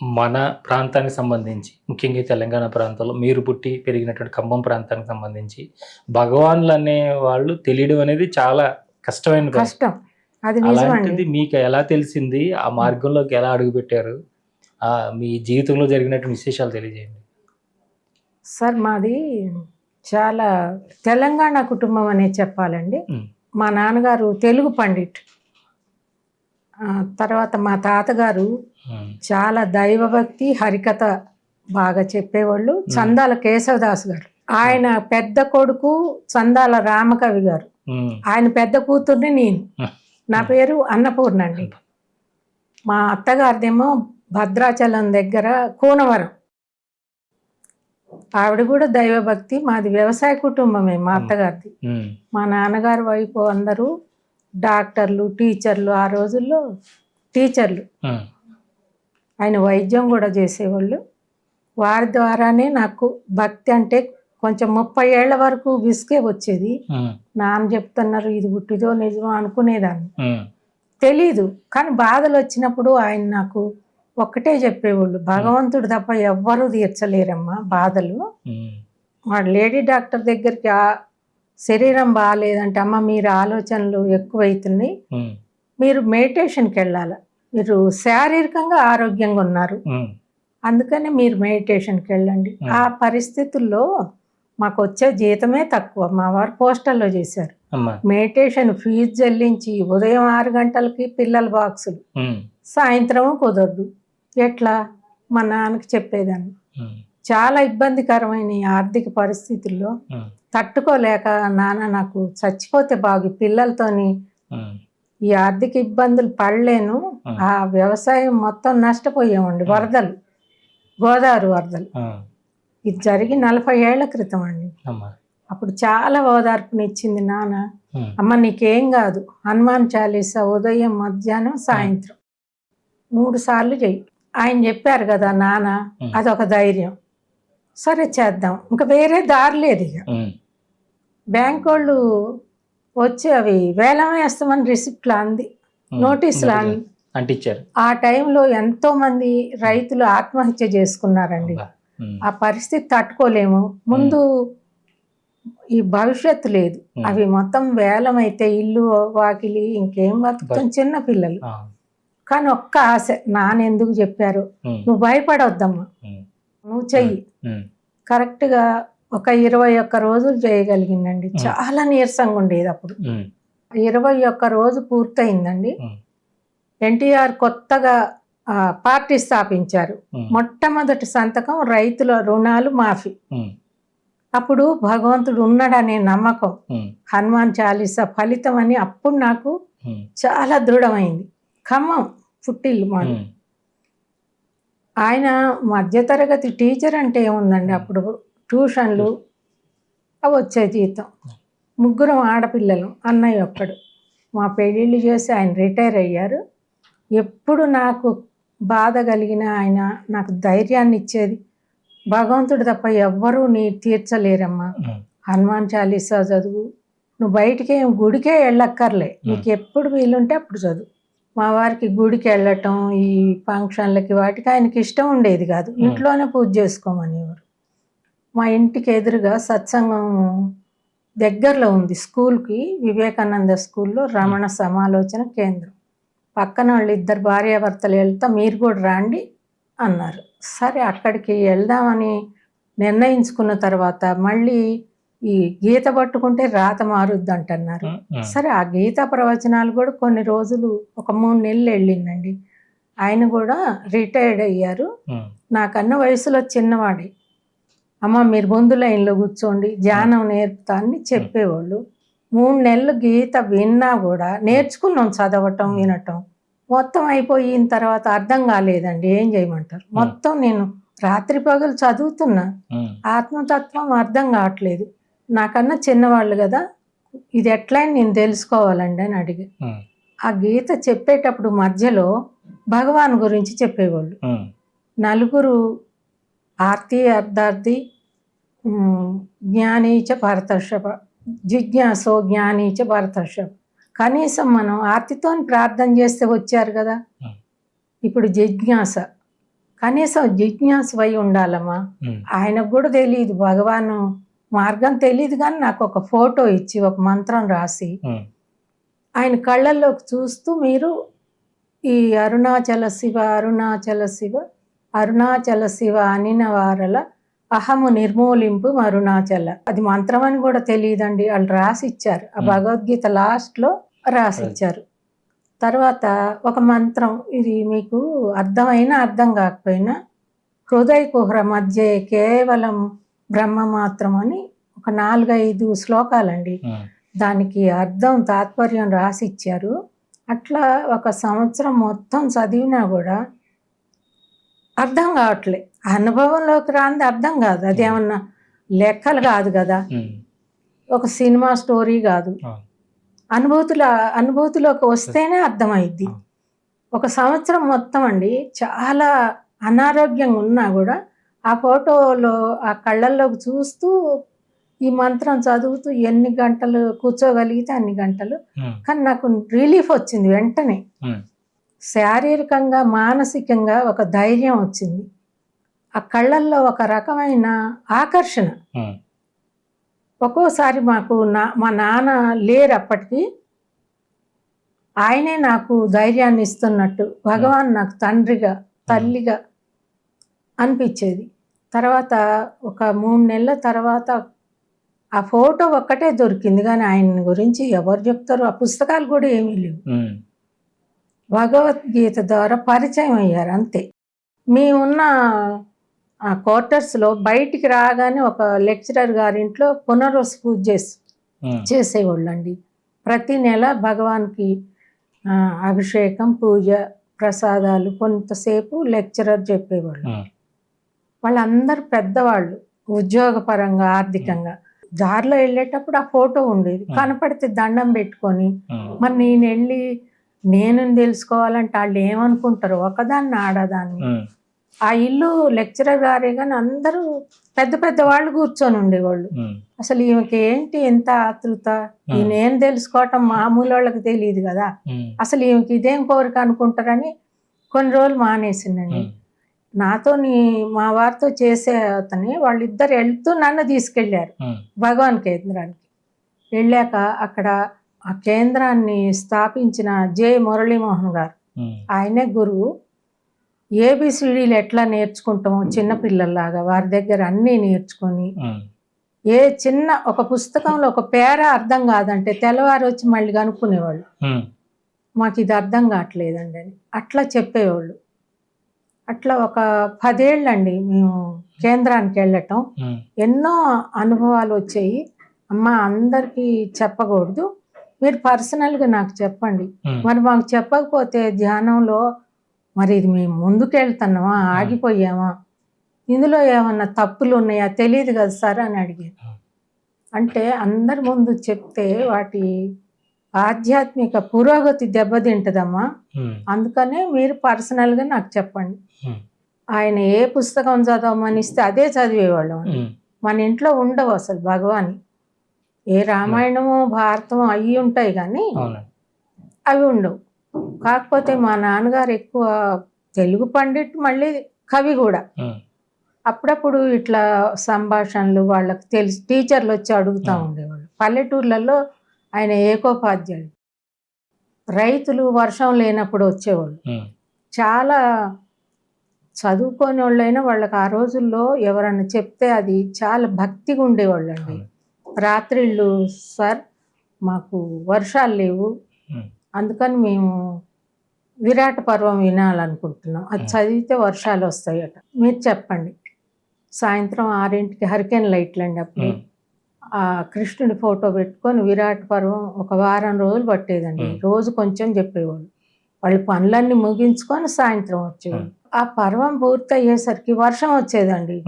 మన ప్రాంతానికి సంబంధించి ముఖ్యంగా ఈ తెలంగాణ ప్రాంతంలో మీరు పుట్టి పెరిగినటువంటి ఖమ్మం ప్రాంతానికి సంబంధించి భగవాన్లు అనే వాళ్ళు తెలియడం అనేది చాలా కష్టమైన పని. కష్టం. అది నిజమండి. అలాంటిది మీకు ఎలా తెలిసింది? ఆ మార్గంలోకి ఎలా అడుగుపెట్టారు? మీ జీవితంలో జరిగినటువంటి విశేషాలు తెలియజేయండి. సార్ మాది చాలా తెలంగాణ కుటుంబం అనే చెప్పాలండి. మా నాన్నగారు తెలుగు పండిట్. తర్వాత మా తాతగారు చాలా దైవభక్తి హరికథ బాగా చెప్పేవాళ్ళు. చందాల కేశవదాస్ గారు, ఆయన పెద్ద కొడుకు చందాల రామకవి గారు, ఆయన పెద్ద కూతుర్ని నేను. నా పేరు అన్నపూర్ణ అండి. మా అత్తగారిదేమో భద్రాచలం దగ్గర కూనవరం, ఆవిడ కూడా దైవభక్తి. మాది వ్యవసాయ కుటుంబమే మా అత్తగారిది. మా నాన్నగారి వైపు అందరూ డాక్టర్లు, టీచర్లు. ఆ రోజుల్లో టీచర్లు. ఆయన వైద్యం కూడా చేసేవాళ్ళు. వారి ద్వారానే నాకు భక్తి అంటే కొంచెం 30 ఏళ్ల వరకు విసుగే వచ్చేది. నాన్న చెప్తున్నారు ఇది పుట్టిదో నిజమో అనుకునేదాన్ని, తెలీదు. కానీ బాధలు వచ్చినప్పుడు ఆయన నాకు ఒక్కటే చెప్పేవాళ్ళు, భగవంతుడు తప్ప ఎవ్వరూ తీర్చలేరమ్మా బాధలు. మా లేడీ డాక్టర్ దగ్గరికి శరీరం బాగాలేదంటే, అమ్మ మీరు ఆలోచనలు ఎక్కువైతున్నాయి, మీరు మెడిటేషన్కి వెళ్ళాలి, మీరు శారీరకంగా ఆరోగ్యంగా ఉన్నారు, అందుకని మీరు మెడిటేషన్కి వెళ్ళండి. ఆ పరిస్థితుల్లో మాకు వచ్చే జీతమే తక్కువ. మా వారు పోస్టల్లో చేశారు. మెడిటేషన్ ఫీజు చెల్లించి ఉదయం 6 గంటలకి పిల్లల బాక్సులు, సాయంత్రం కుదరదు. ఎట్లా మా నాన్నకి చెప్పేదాన్ని. చాలా ఇబ్బందికరమైన ఈ ఆర్థిక పరిస్థితుల్లో తట్టుకోలేక, నాన్న నాకు చచ్చిపోతే బాగు, పిల్లలతోని ఈ ఆర్థిక ఇబ్బందులు పడలేను. ఆ వ్యవసాయం మొత్తం నష్టపోయామండి. వరదలు, గోదావరి వరదలు. ఇది జరిగి 40 ఏళ్ల క్రితం అండి. అప్పుడు చాలా ఓదార్పునిచ్చింది నాన్న. అమ్మ నీకేం కాదు, హనుమాన్ చాలీసా ఉదయం మధ్యాహ్నం సాయంత్రం 3 సార్లు చెయ్యి. ఆయన చెప్పారు కదా నాన్న, అదొక ధైర్యం. సరే చేద్దాం, ఇంకా వేరే దారి లేదు. ఇక బ్యాంక్ వాళ్ళు వచ్చి అవి వేలం వేస్తామని రిసిప్ట్లు అంది, నోటీసులు అంటించారు. ఆ టైంలో ఎంతో మంది రైతులు ఆత్మహత్య చేసుకున్నారండి. ఆ పరిస్థితి తట్టుకోలేము. ముందు ఈ భవిష్యత్తు లేదు. అవి మొత్తం వేలం అయితే ఇల్లు వాకిలి ఇంకేం బతుకుతాం, చిన్న పిల్లలు. కానీ ఒక్క ఆశ, నాన్నెందుకు చెప్పారు, నువ్వు భయపడొద్దమ్మా, నువ్వు చెయ్యి. కరెక్ట్గా ఒక 21 రోజులు చేయగలిగిందండి. చాలా నీరసంగా ఉండేది అప్పుడు. 21 రోజు పూర్తయిందండి. ఎన్టీఆర్ కొత్తగా పార్టీ స్థాపించారు. మొట్టమొదటి సంతకం రైతుల రుణాలు మాఫీ. అప్పుడు భగవంతుడు ఉన్నాడనే నమ్మకం, హనుమాన్ చాలీసా ఫలితం అని అప్పుడు నాకు చాలా దృఢమైంది. ఖమ్మం పుట్టిల్లు మాది. ఆయన మధ్యతరగతి టీచర్ అంటే ఏముందండి, అప్పుడు ట్యూషన్లు అవి వచ్చే జీతం. 3 ఆడపిల్లలు, అన్నయ్య ఒక్కడు. మా పెళ్ళిళ్ళు చేసి ఆయన రిటైర్ అయ్యారు. ఎప్పుడు నాకు బాధ కలిగిన ఆయన నాకు ధైర్యాన్ని ఇచ్చేది, భగవంతుడు తప్ప ఎవ్వరూ నీ తీర్చలేరమ్మా, హనుమాన్ చాలీసా చదువు, నువ్వు బయటికి గుడికే వెళ్ళక్కర్లే, నీకు ఎప్పుడు వీలుంటే అప్పుడు చదువు. మా వారికి గుడికి వెళ్ళటం, ఈ ఫంక్షన్లకి వాటికి ఆయనకి ఇష్టం ఉండేది కాదు. ఇంట్లోనే పూజ చేసుకోమనేవారు. మా ఇంటికి ఎదురుగా సత్సంగం దగ్గరలో ఉంది స్కూల్కి, వివేకానంద స్కూల్లో రమణ సమాలోచన కేంద్రం. పక్కన వాళ్ళు 2 భార్యాభర్తలు వెళ్తా మీరు కూడా రాండి అన్నారు. సరే అక్కడికి వెళ్దామని నిర్ణయించుకున్న తర్వాత మళ్ళీ ఈ గీత పట్టుకుంటే రాత మారుద్ది అంటున్నారు. సరే ఆ గీత ప్రవచనాలు కూడా కొన్ని రోజులు, ఒక 3 నెలలు వెళ్ళిందండి. ఆయన కూడా రిటైర్డ్ అయ్యారు. నాకన్నా వయసులో చిన్నవాడే. అమ్మ మీరు ముందు లైన్లో కూర్చోండి, ధ్యానం నేర్పుతా అని చెప్పేవాళ్ళు. 3 నెలలు గీత విన్నా కూడా నేర్చుకున్నాం, చదవటం వినటం. మొత్తం అయిపోయిన తర్వాత అర్థం కాలేదండి, ఏం చేయమంటారు. మొత్తం నేను రాత్రి పగలు చదువుతున్నా, ఆత్మతత్వం అర్థం కావట్లేదు. నాకన్నా చిన్నవాళ్ళు కదా, ఇది ఎట్లా నేను తెలుసుకోవాలండి అని అడిగా. ఆ గీత చెప్పేటప్పుడు మధ్యలో భగవాన్ గురించి చెప్పేవాళ్ళు. 4 ఆర్తి అర్ధార్థి జ్ఞానీచ భరతర్షభ, జిజ్ఞాసో జ్ఞానీచ భరతర్షభ. కనీసం మనం ఆర్తితో ప్రార్థన చేస్తే వచ్చారు కదా, ఇప్పుడు జిజ్ఞాస కనీసం జిజ్ఞాసవై ఉండాలమ్మా. ఆయనకు కూడా తెలియదు భగవాను మార్గం తెలియదు, కానీ నాకు ఒక ఫోటో ఇచ్చి ఒక మంత్రం రాసి ఆయన కళ్ళల్లోకి చూస్తూ మీరు ఈ అరుణాచల శివ అరుణాచల శివ అరుణాచల శివ అనిన వారల అహము నిర్మూలింపు అరుణాచల, అది మంత్రం అని కూడా తెలియదండి, వాళ్ళు రాసిచ్చారు. ఆ భగవద్గీత లాస్ట్లో రాసిచ్చారు. తర్వాత ఒక మంత్రం, ఇది మీకు అర్థమైనా అర్థం కాకపోయినా, హృదయ కుహర మధ్య కేవలం బ్రహ్మ మాత్రం అని ఒక 4-5 శ్లోకాలండి. దానికి అర్థం తాత్పర్యం రాసిచ్చారు. అట్లా ఒక సంవత్సరం మొత్తం చదివినా కూడా అర్థం కావట్లే. అనుభవంలోకి రాంది అర్థం కాదు, అదేమన్నా లెక్కలు కాదు కదా, ఒక సినిమా స్టోరీ కాదు, అనుభూతిలోకి వస్తేనే అర్థమైద్ది. ఒక సంవత్సరం మొత్తం అండి చాలా అనారోగ్యంగా ఉన్నా కూడా ఆ ఫోటోలో ఆ కళ్ళల్లోకి చూస్తూ ఈ మంత్రం చదువుతూ ఎన్ని గంటలు కూర్చోగలిగితే అన్ని గంటలు. కానీ నాకు రిలీఫ్ వచ్చింది వెంటనే, శారీరకంగా మానసికంగా ఒక ధైర్యం వచ్చింది. ఆ కళ్ళల్లో ఒక రకమైన ఆకర్షణ. ఒక్కోసారి మా నాన్న లేరు అప్పటికి, ఆయనే నాకు ధైర్యాన్ని ఇస్తున్నట్టు, భగవాన్ నాకు తండ్రిగా తల్లిగా అనిపించేది. తర్వాత ఒక 3 నెలల తర్వాత ఆ ఫోటో ఒక్కటే దొరికింది, కానీ ఆయన గురించి ఎవరు చెప్తారు, ఆ పుస్తకాలు కూడా ఏమీ లేవు. భగవద్గీత ద్వారా పరిచయం అయ్యారు అంతే. మేమున్న ఆ క్వార్టర్స్లో బయటికి రాగానే ఒక లెక్చరర్ గారింట్లో పునర్వసు పూజ చేసేవాళ్ళు అండి. ప్రతి నెల భగవాన్కి అభిషేకం, పూజ, ప్రసాదాలు కొంతసేపు లెక్చరర్ చెప్పేవాళ్ళు. వాళ్ళందరూ పెద్దవాళ్ళు, ఉద్యోగపరంగా ఆర్థికంగా. దారిలో వెళ్ళేటప్పుడు ఆ ఫోటో ఉండేది, కనపడితే దండం పెట్టుకొని, మరి నేను వెళ్ళి నేను తెలుసుకోవాలంటే వాళ్ళు ఏమనుకుంటారు, ఒకదాన్ని ఆడదాన్ని. ఆ ఇల్లు లెక్చరర్ గారే కానీ అందరూ పెద్ద పెద్ద వాళ్ళు కూర్చొని ఉండేవాళ్ళు. అసలు ఈమెకి ఏంటి ఎంత ఆతృత, ఈయనేం తెలుసుకోవటం మామూలు వాళ్ళకి తెలియదు కదా, అసలు ఈమెకి ఇదేం కోరిక అనుకుంటారని కొన్ని రోజులు మానేసిందండి. నాతోని మా వారితో చేసే అతని వాళ్ళిద్దరు వెళ్తూ నన్ను తీసుకెళ్ళారు భగవాన్ కేంద్రానికి. వెళ్ళాక అక్కడ ఆ కేంద్రాన్ని స్థాపించిన జె మురళీమోహన్ గారు, ఆయనే గురువు. ఏబిసిడీలు ఎట్లా నేర్చుకుంటామో చిన్నపిల్లల్లాగా వారి దగ్గర అన్నీ నేర్చుకొని, ఏ చిన్న ఒక పుస్తకంలో ఒక పేర అర్థం కాదంటే తెల్లవారు వచ్చి మళ్ళీ కనుక్కునేవాళ్ళు, మాకు ఇది అర్థం కావట్లేదండి అని అట్లా చెప్పేవాళ్ళు. అట్లా ఒక 10 ఏళ్ళండి మేము కేంద్రానికి వెళ్ళటం. ఎన్నో అనుభవాలు వచ్చాయి. అమ్మ అందరికీ చెప్పకూడదు, మీరు పర్సనల్గా నాకు చెప్పండి. మరి మాకు చెప్పకపోతే ధ్యానంలో మరి ఇది మేము ముందుకెళ్తున్నామా ఆగిపోయామా, ఇందులో ఏమన్నా తప్పులు ఉన్నాయా తెలియదు కదా సార్ అని అడిగాను. అంటే అందరి ముందు చెప్తే వాటి ఆధ్యాత్మిక పురోగతి దెబ్బతింటదమ్మా, అందుకనే మీరు పర్సనల్గా నాకు చెప్పండి. ఆయన ఏ పుస్తకం చదవమని ఇస్తే అదే చదివేవాళ్ళం. మన ఇంట్లో ఉండవు అసలు భగవాన్, ఏ రామాయణమో భారతమో అవి ఉంటాయి కానీ అవి ఉండవు. కాకపోతే మా నాన్నగారు ఎక్కువ తెలుగు పండిట్, మళ్ళీ కవి కూడా. అప్పుడప్పుడు ఇట్లా సంభాషణలు వాళ్ళకి తెలిసి టీచర్లు వచ్చి అడుగుతూ ఉండేవాళ్ళు. పల్లెటూర్లలో ఆయన ఏకోపాధ్యాయుడు. రైతులు వర్షం లేనప్పుడు వచ్చేవాళ్ళు. చాలా చదువుకోని వాళ్ళైనా వాళ్ళకి ఆ రోజుల్లో ఎవరన్నా చెప్తే అది చాలా భక్తిగా ఉండేవాళ్ళు అండి. రాత్రిళ్ళు సార్ మాకు వర్షాలు లేవు, అందుకని మేము విరాట పర్వం వినాలనుకుంటున్నాం, అది చదివితే వర్షాలు వస్తాయట, మీరు చెప్పండి. సాయంత్రం 6ంటికి హరికేన్ లైట్లు అండి అప్పుడు. ఆ కృష్ణుడి ఫోటో పెట్టుకొని విరాట పర్వం ఒక వారం రోజులు పట్టేదండి. రోజు కొంచెం చెప్పేవాళ్ళు. వాళ్ళు పనులన్నీ ముగించుకొని సాయంత్రం వచ్చేవాళ్ళు. ఆ పర్వం పూర్తి అయ్యేసరికి వర్షం వచ్చేదండి.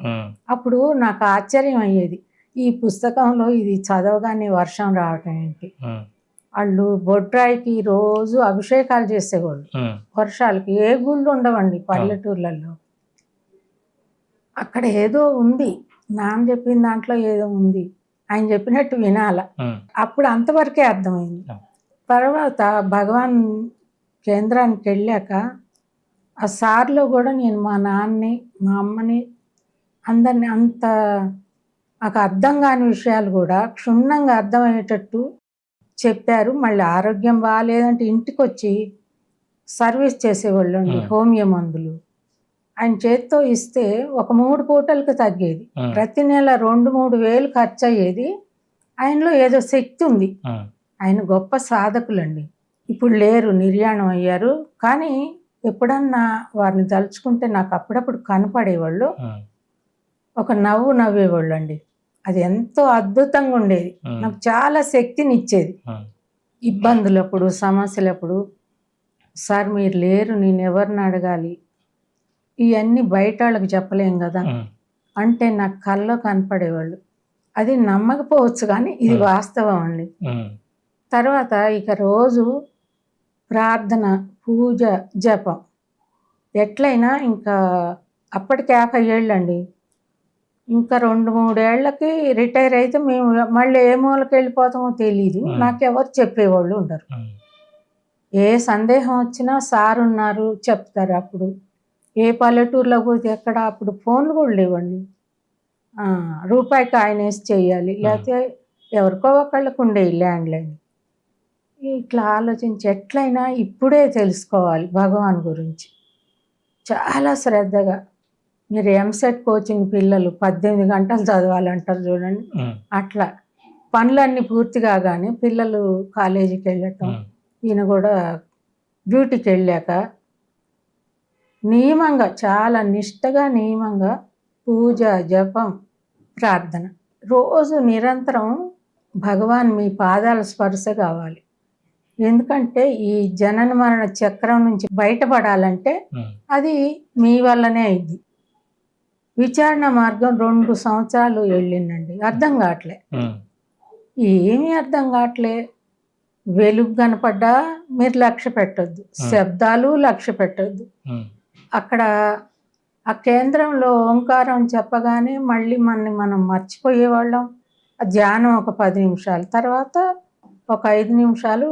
అప్పుడు నాకు ఆశ్చర్యం అయ్యేది, ఈ పుస్తకంలో ఇది చదవగానే వర్షం రావటం ఏంటి. వాళ్ళు బొడ్రాయికి రోజు అభిషేకాలు చేసేవాళ్ళు వర్షాలకి. ఏ గుళ్ళు ఉండవండి పల్లెటూర్లలో. అక్కడ ఏదో ఉంది, నాన్న చెప్పిన దాంట్లో ఏదో ఉంది, ఆయన చెప్పినట్టు వినాల. అప్పుడు అంతవరకే అర్థమైంది. తర్వాత భగవాన్ కేంద్రానికి వెళ్ళాక ఆ సార్లో కూడా నేను మా నాన్నని మా అమ్మని అందరిని అంత నాకు అర్థం కాని విషయాలు కూడా క్షుణ్ణంగా అర్థమయ్యేటట్టు చెప్పారు. మళ్ళీ ఆరోగ్యం బాగాలేదంటే ఇంటికి వచ్చి సర్వీస్ చేసేవాళ్ళు అండి. హోమియో మందులు ఆయన చేత్తో ఇస్తే ఒక 3 పూటలకు తగ్గేది. ప్రతి నెల 2-3 వేలు ఖర్చు అయ్యేది. ఆయనలో ఏదో శక్తి ఉంది. ఆయన గొప్ప సాధకులండి. ఇప్పుడు లేరు, నిర్యాణం అయ్యారు. కానీ ఎప్పుడన్నా వారిని తలుచుకుంటే నాకు అప్పుడప్పుడు కనపడేవాళ్ళు. ఒక నవ్వు నవ్వేవాళ్ళు అండి. అది ఎంతో అద్భుతంగా ఉండేది. నాకు చాలా శక్తిని ఇచ్చేది. ఇబ్బందులప్పుడు, సమస్యలప్పుడు, సార్ మీరు లేరు, నేను ఎవరిని అడగాలి, ఇవన్నీ బయట వాళ్ళకి చెప్పలేం కదా అంటే నాకు కల్లో కనపడేవాళ్ళు. అది నమ్మకపోవచ్చు కానీ ఇది వాస్తవం అండి. తర్వాత ఇక రోజు ప్రార్థన, పూజ, జపం ఎట్లయినా ఇంకా అప్పటికి 50 ఏళ్ళండి. ఇంకా 2-3 ఏళ్ళకి రిటైర్ అయితే మేము మళ్ళీ ఏ మూలకి వెళ్ళిపోతామో తెలీదు. నాకెవరు చెప్పేవాళ్ళు ఉండరు. ఏ సందేహం వచ్చినా సార్ ఉన్నారు చెప్తారు. అప్పుడు ఏ పల్లెటూరులో పోతే ఎక్కడ అప్పుడు ఫోన్లు కూడా లేవండి. రూపాయికి ఆయన వేసి చేయాలి, లేకపోతే ఎవరికో ఒకళ్ళకు ఉండేవి ల్యాండ్లైన్. ఇట్లా ఆలోచించి ఎట్లయినా ఇప్పుడే తెలుసుకోవాలి భగవాన్ గురించి చాలా శ్రద్ధగా. మీరు ఎంసెట్ కోచింగ్ పిల్లలు 18 గంటలు చదవాలంటారు చూడండి. అట్లా పనులన్నీ పూర్తి కాగానే పిల్లలు కాలేజీకి వెళ్ళటం, ఈయన కూడా డ్యూటీకి వెళ్ళాక నియమంగా, చాలా నిష్టగా, నియమంగా పూజ, జపం, ప్రార్థన రోజు నిరంతరం. భగవాన్ మీ పాదాల స్పర్శ కావాలి. ఎందుకంటే ఈ జనన మరణ చక్రం నుంచి బయటపడాలంటే అది మీ వల్లనే అయింది. విచారణ మార్గం 2 సంవత్సరాలు వెళ్ళిందండి. అర్థం కావట్లే, ఏమీ అర్థం కావట్లే. వెలుగు కనపడ్డా మీరు లక్ష్య పెట్టొద్దు, శబ్దాలు లక్ష్య పెట్టొద్దు. అక్కడ ఆ కేంద్రంలో ఓంకారం చెప్పగానే మళ్ళీ మనం మర్చిపోయేవాళ్ళం. ఆ ధ్యానం ఒక 10 నిమిషాలు, తర్వాత ఒక 5 నిమిషాలు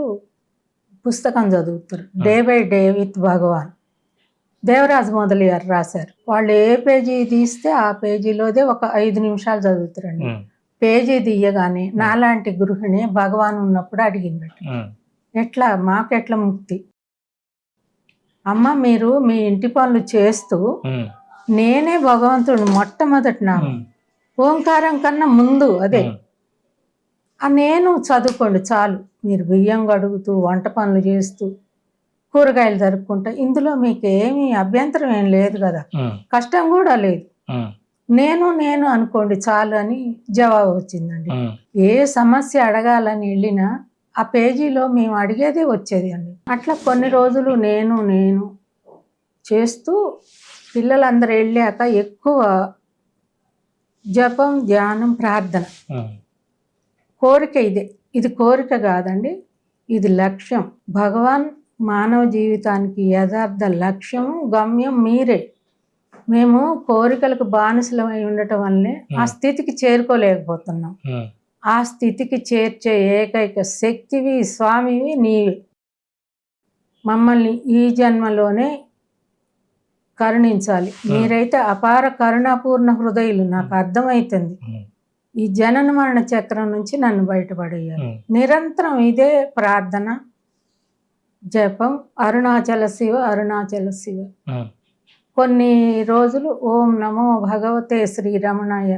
పుస్తకం చదువుతారు. డే బై డే విత్ భగవాన్. దేవరాజు మొదలయ్యారు రాశారు. వాళ్ళు ఏ పేజీ తీస్తే ఆ పేజీలోదే ఒక 5 నిమిషాలు చదువుతారండి. పేజీ తీయగానే నాలాంటి గృహిణి భగవాన్ ఉన్నప్పుడు అడిగిందట, ఎట్లా మాకెట్లా ముక్తి? అమ్మ మీరు మీ ఇంటి పనులు చేస్తూ నేనే భగవంతుడు మొట్టమొదటి నామం, ఓంకారం కన్నా ముందు అదే. నేను చదువుకోండి చాలు. మీరు బియ్యం కడుగుతూ, వంట పనులు చేస్తూ, కూరగాయలు జరుపుకుంటా, ఇందులో మీకు ఏమీ అభ్యంతరం ఏం లేదు కదా, కష్టం కూడా లేదు. నేను అనుకోండి చాలు అని జవాబు వచ్చిందండి. ఏ సమస్య అడగాలని వెళ్ళినా ఆ పేజీలో మేము అడిగేదే వచ్చేది అండి. అట్లా కొన్ని రోజులు నేను చేస్తూ పిల్లలందరూ వెళ్ళాక ఎక్కువ జపం, ధ్యానం, ప్రార్థన. కోరిక ఇది కోరిక కాదండి, ఇది లక్ష్యం. భగవాన్ మానవ జీవితానికి యథార్థ లక్ష్యం, గమ్యం మీరే. మేము కోరికలకు బానిసలమై ఉండటం వల్లనే ఆ స్థితికి చేరుకోలేకపోతున్నాం. ఆ స్థితికి చేర్చే ఏకైక శక్తివి, స్వామివి నీవే. మమ్మల్ని ఈ జన్మలోనే కరుణించాలి. మీరైతే అపార కరుణాపూర్ణ హృదయులు, నాకు అర్థమవుతుంది. ఈ జనన మరణ చక్రం నుంచి నన్ను బయటపడేయాలి. నిరంతరం ఇదే ప్రార్థన, జపం, అరుణాచల శివ, అరుణాచల శివ. కొన్ని రోజులు ఓం నమో భగవతే శ్రీరమణాయ